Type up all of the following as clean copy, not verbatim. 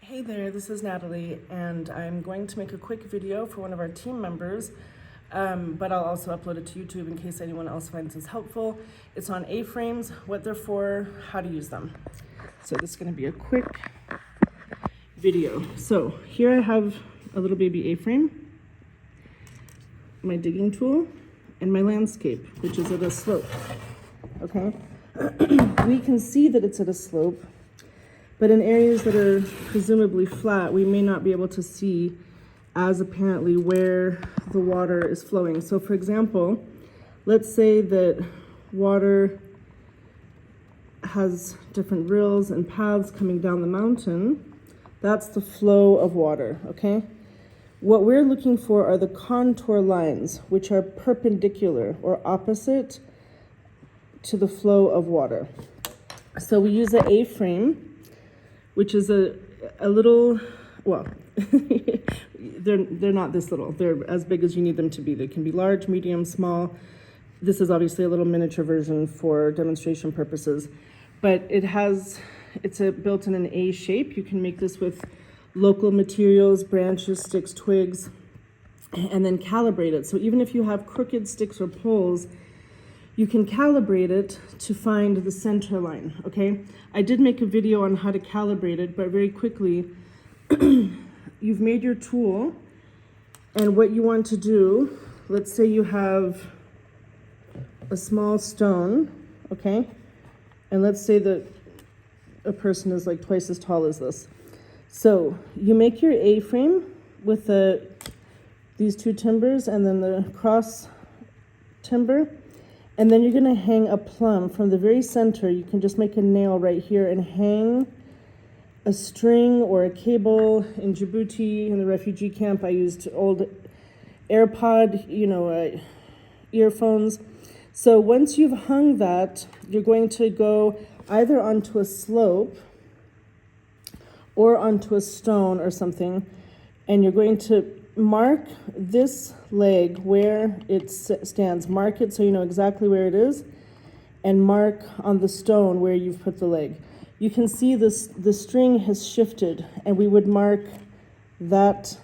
Hey there, this is Natalie, and I'm going to make a quick video for one of our team members, but I'll also upload it to YouTube in case anyone else finds this helpful. It's on A-frames, what they're for, how to use them. So this is going to be a quick video. So here I have a little baby A-frame, my digging tool, and my landscape, which is at a slope, okay? We can see that it's at a slope, but in areas that are presumably flat, we may not be able to see as apparently where the water is flowing. So for example, let's say that water has different rills and paths coming down the mountain. That's the flow of water, okay? What we're looking for are the contour lines, which are perpendicular or opposite to the flow of water. So we use an A-frame, which is a little, well, they're not this little. They're as big as you need them to be. They can be large, medium, small. This is obviously a little miniature version for demonstration purposes, but it's built in an A shape. You can make this with local materials, branches, sticks, twigs, and then calibrate it. So even if you have crooked sticks or poles, you can calibrate it to find the center line, okay? I did make a video on how to calibrate it, but very quickly, you've made your tool, and what you want to do, let's say you have a small stone, okay? And let's say that a person is like twice as tall as this. So you make your A-frame with these two timbers and then the cross timber. And then you're gonna hang a plumb from the very center. You can just make a nail right here and hang a string or a cable. In Djibouti, in the refugee camp, I used old AirPod, earphones. So once you've hung that, you're going to go either onto a slope or onto a stone or something, and you're going to mark this leg where it stands. Mark it so you know exactly where it is, and mark on the stone where you've put the leg. You can see the string has shifted, and we would mark that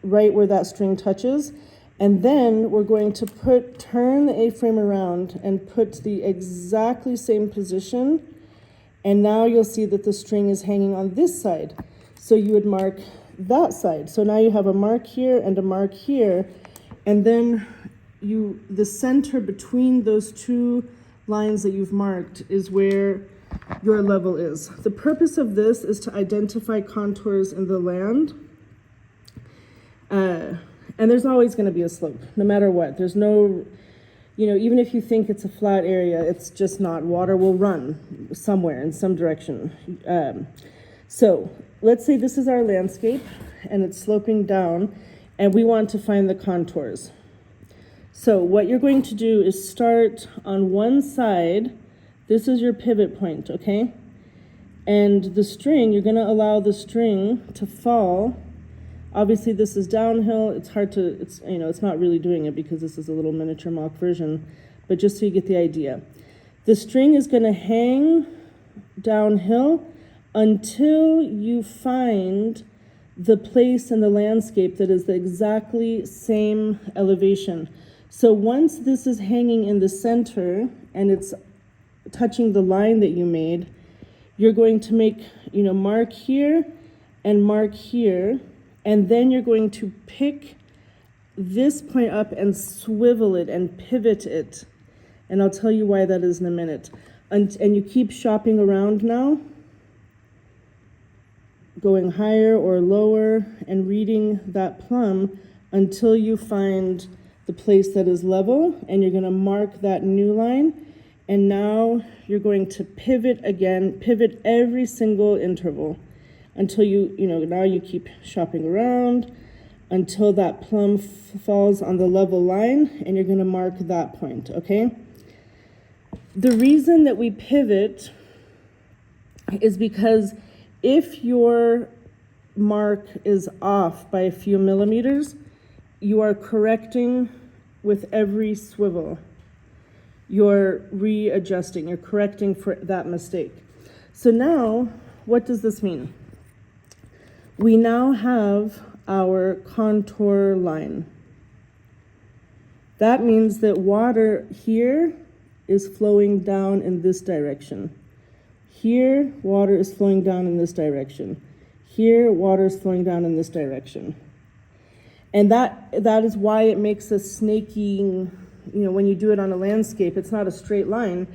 right where that string touches, and then we're going to turn the A-frame around and put the exactly same position, and now you'll see that the string is hanging on this side. So you would mark that side. So now you have a mark here and a mark here, and then the center between those two lines that you've marked is where your level is. The purpose of this is to identify contours in the land, and there's always going to be a slope, no matter what. There's no, even if you think it's a flat area, it's just not. Water will run somewhere in some direction. So let's say this is our landscape and it's sloping down, and we want to find the contours. So what you're going to do is start on one side. This is your pivot point, okay? And the string, you're gonna allow the string to fall. Obviously this is downhill. It's not really doing it because this is a little miniature mock version, but just so you get the idea. The string is gonna hang downhill until you find the place in the landscape that is the exactly same elevation. So once this is hanging in the center and it's touching the line that you made, you're going to make, mark here and mark here, and then you're going to pick this point up and swivel it and pivot it. And I'll tell you why that is in a minute. And you keep shopping around now, going higher or lower and reading that plumb until you find the place that is level, and you're going to mark that new line, and now you're going to pivot again, pivot every single interval until now you keep shopping around until that plumb falls on the level line, and you're going to mark that point, okay? The reason that we pivot is because if your mark is off by a few millimeters, you are correcting with every swivel. You're readjusting, you're correcting for that mistake. So now, what does this mean? We now have our contour line. That means that water here is flowing down in this direction. Here, water is flowing down in this direction. Here, water is flowing down in this direction. And that is why it makes a snaking, when you do it on a landscape, it's not a straight line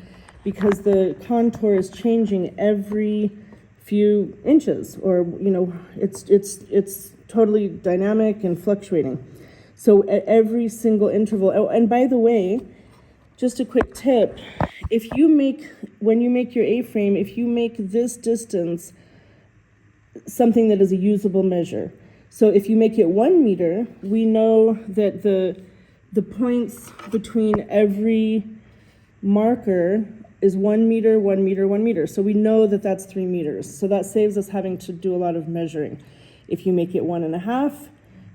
because the contour is changing every few inches, or, it's totally dynamic and fluctuating. So at every single interval, oh, and by the way, just a quick tip, when you make your A-frame, if you make this distance something that is a usable measure. So if you make it 1 meter, we know that the points between every marker is 1 meter, 1 meter, 1 meter. So we know that that's 3 meters. So that saves us having to do a lot of measuring. If you make it 1.5,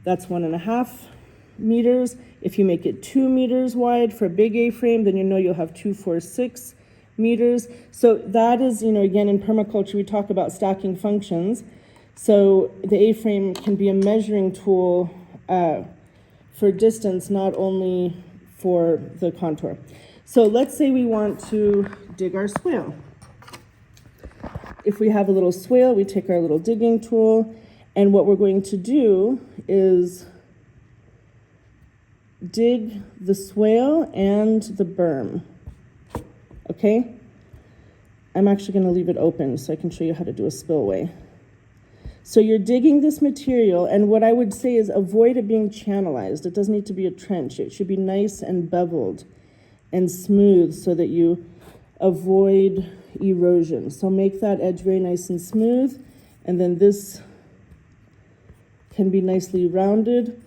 that's 1.5 meters. If you make it 2 meters wide for a big A-frame, then you'll have 2, 4, 6 meters. So that is, again, in permaculture, we talk about stacking functions. So the A-frame can be a measuring tool for distance, not only for the contour. So let's say we want to dig our swale. If we have a little swale, we take our little digging tool, and what we're going to do is dig the swale and the berm. Okay? I'm actually going to leave it open so I can show you how to do a spillway. So you're digging this material, and what I would say is avoid it being channelized. It doesn't need to be a trench. It should be nice and beveled and smooth so that you avoid erosion. So make that edge very nice and smooth, and then this can be nicely rounded.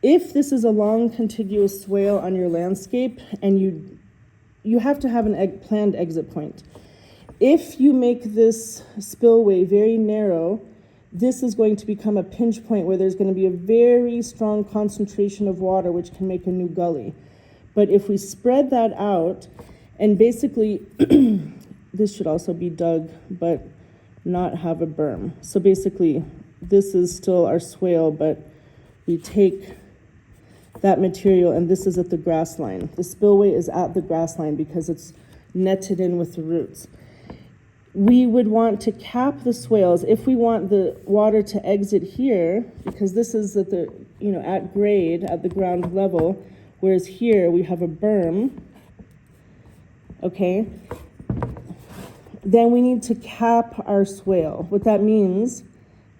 If this is a long contiguous swale on your landscape, and you have to have an planned exit point. If you make this spillway very narrow, this is going to become a pinch point where there's going to be a very strong concentration of water, which can make a new gully. But if we spread that out, and basically, this should also be dug, but not have a berm. So basically, this is still our swale, but we take that material, and this is at the grass line. The spillway is at the grass line because it's netted in with the roots. We would want to cap the swales if we want the water to exit here, because this is at the, at grade, at the ground level, whereas here we have a berm, okay? Then we need to cap our swale. What that means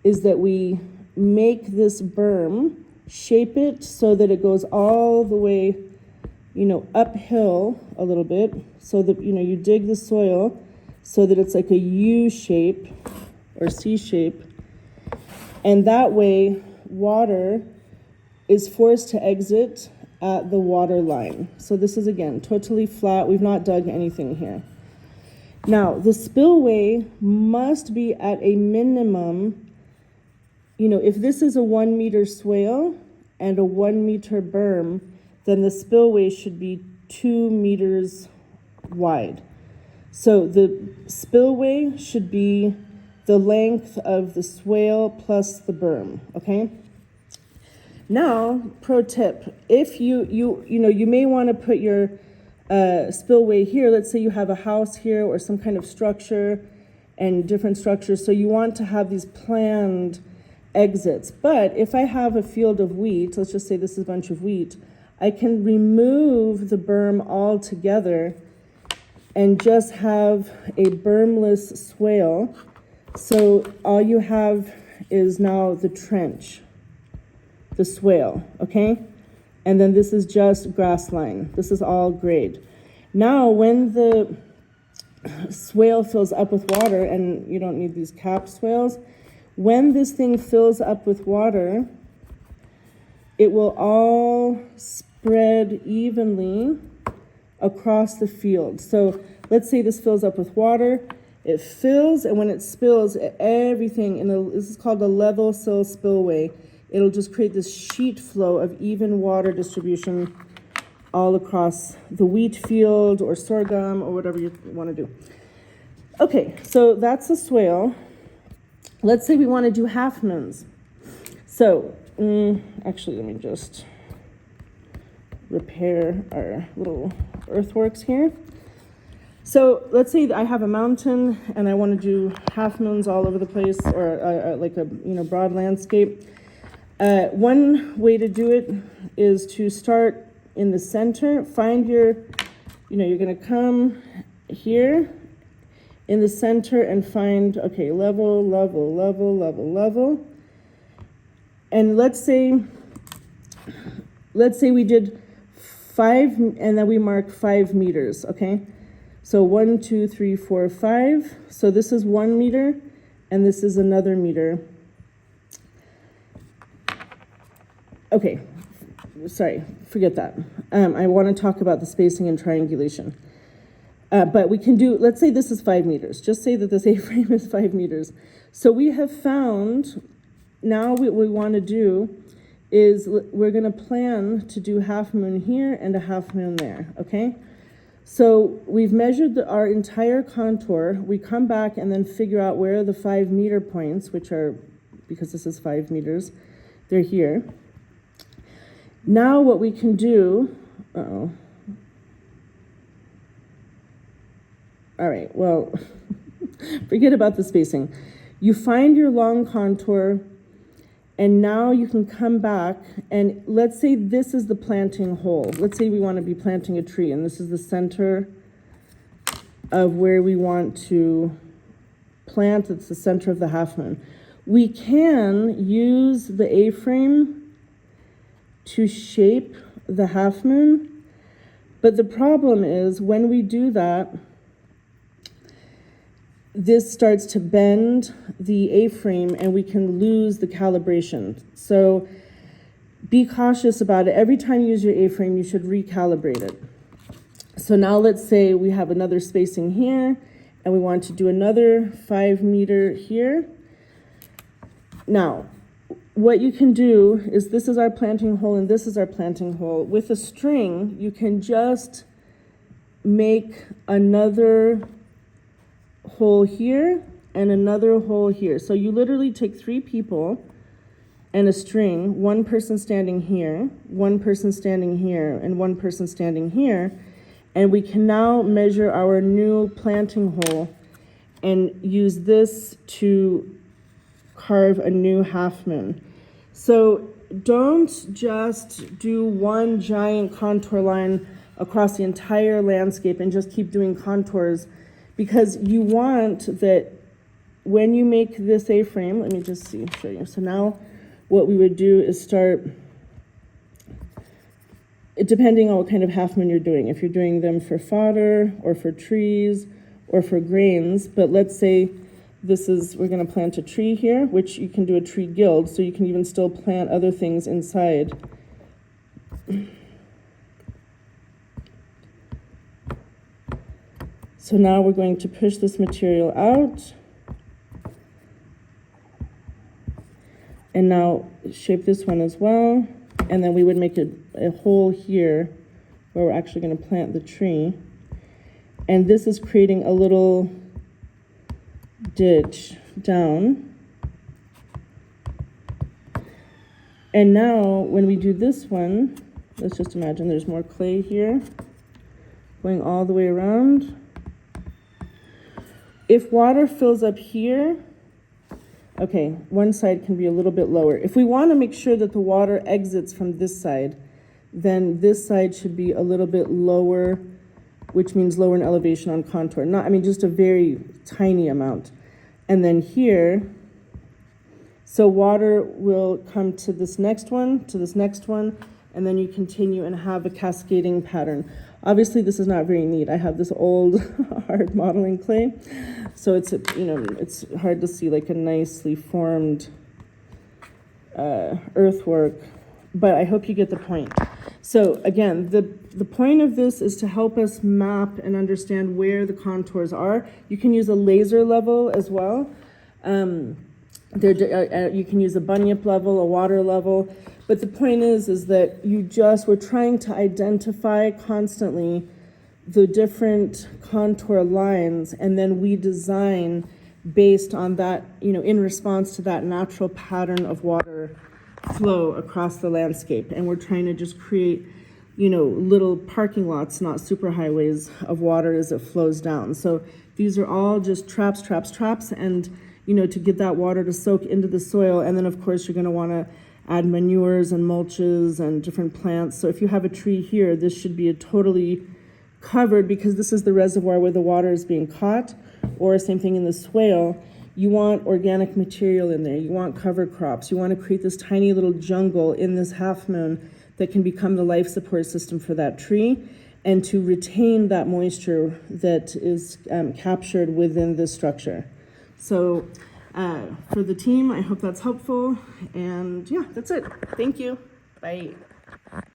is that we make this berm, shape it so that it goes all the way, uphill a little bit, so that, you dig the soil so that it's like a U shape or C shape. And that way, water is forced to exit at the water line. So this is, again, totally flat. We've not dug anything here. Now, the spillway must be at a minimum, if this is a 1 meter swale and a 1 meter berm, then the spillway should be 2 meters wide. So the spillway should be the length of the swale plus the berm, okay? Now, pro tip, if you may want to put your spillway here. Let's say you have a house here or some kind of structure and different structures, so you want to have these planned exits. But if I have a field of wheat, let's just say this is a bunch of wheat, I can remove the berm altogether and just have a bermless swale. So all you have is now the trench, the swale, okay? And then this is just grass line. This is all grade. Now, when the swale fills up with water, and you don't need these cap swales, when this thing fills up with water, it will all spread evenly across the field. So let's say this fills up with water, it fills, and when it spills, everything, this is called a level sill spillway, it'll just create this sheet flow of even water distribution all across the wheat field or sorghum or whatever you want to do. Okay, so that's the swale. let's say we want to do half moons. So, actually, let me just repair our little earthworks here. So let's say that I have a mountain and I want to do half moons all over the place, or like a broad landscape. One way to do it is to start in the center. Find your, you're going to come here in the center and find, okay, level, level, level, level, level. And let's say we did 5, and then we mark 5 meters, okay? So 1, 2, 3, 4, 5. So this is 1 meter, and this is another meter. Okay, sorry, forget that. I want to talk about the spacing and triangulation. But we can do, let's say this is 5 meters. Just say that this A-frame is 5 meters. So we have found, now what we want to do is we're going to plan to do half moon here and a half moon there, okay? So we've measured our entire contour. We come back and then figure out where are the 5 meter points, which are, because this is 5 meters, they're here. Now what we can do, all right, well, forget about the spacing. You find your long contour, and now you can come back, and let's say this is the planting hole. Let's say we want to be planting a tree, and this is the center of where we want to plant. It's the center of the half moon. We can use the A-frame to shape the half moon, but the problem is when we do that, this starts to bend the A-frame and we can lose the calibration. So be cautious about it. Every time you use your A-frame, you should recalibrate it. So now let's say we have another spacing here and we want to do another 5 meter here. Now, what you can do is, this is our planting hole and this is our planting hole. With a string, you can just make another hole here and another hole here. So you literally take 3 people and a string, one person standing here, one person standing here, and one person standing here, and we can now measure our new planting hole and use this to carve a new half moon. So don't just do one giant contour line across the entire landscape and just keep doing contours, because you want that when you make this A-frame, let me just show you. So now what we would do is start, depending on what kind of half moon you're doing, if you're doing them for fodder or for trees or for grains, but let's say we're going to plant a tree here, which you can do a tree guild, so you can even still plant other things inside. So now we're going to push this material out. And now shape this one as well. And then we would make a hole here where we're actually going to plant the tree. And this is creating a little ditch down. And now when we do this one, let's just imagine there's more clay here going all the way around. If water fills up here, okay, one side can be a little bit lower. If we want to make sure that the water exits from this side, then this side should be a little bit lower, which means lower in elevation on contour. Just a very tiny amount. And then here, so water will come to this next one, and then you continue and have a cascading pattern. Obviously, this is not very neat. I have this old hard modeling clay, so it's hard to see like a nicely formed earthwork, but I hope you get the point. So again, the point of this is to help us map and understand where the contours are. You can use a laser level as well. You can use a bunyip level, a water level. But the point is that we're trying to identify constantly the different contour lines, and then we design based on that, in response to that natural pattern of water flow across the landscape. And we're trying to just create, little parking lots, not superhighways of water as it flows down. So these are all just traps, and, to get that water to soak into the soil. And then, of course, you're going to want to add manures and mulches and different plants. So if you have a tree here, this should be a totally covered, because this is the reservoir where the water is being caught, or same thing in the swale. You want organic material in there. You want cover crops. You want to create this tiny little jungle in this half moon that can become the life support system for that tree, and to retain that moisture that is captured within the structure. So for the team, I hope that's helpful. And yeah, that's it. Thank you. Bye.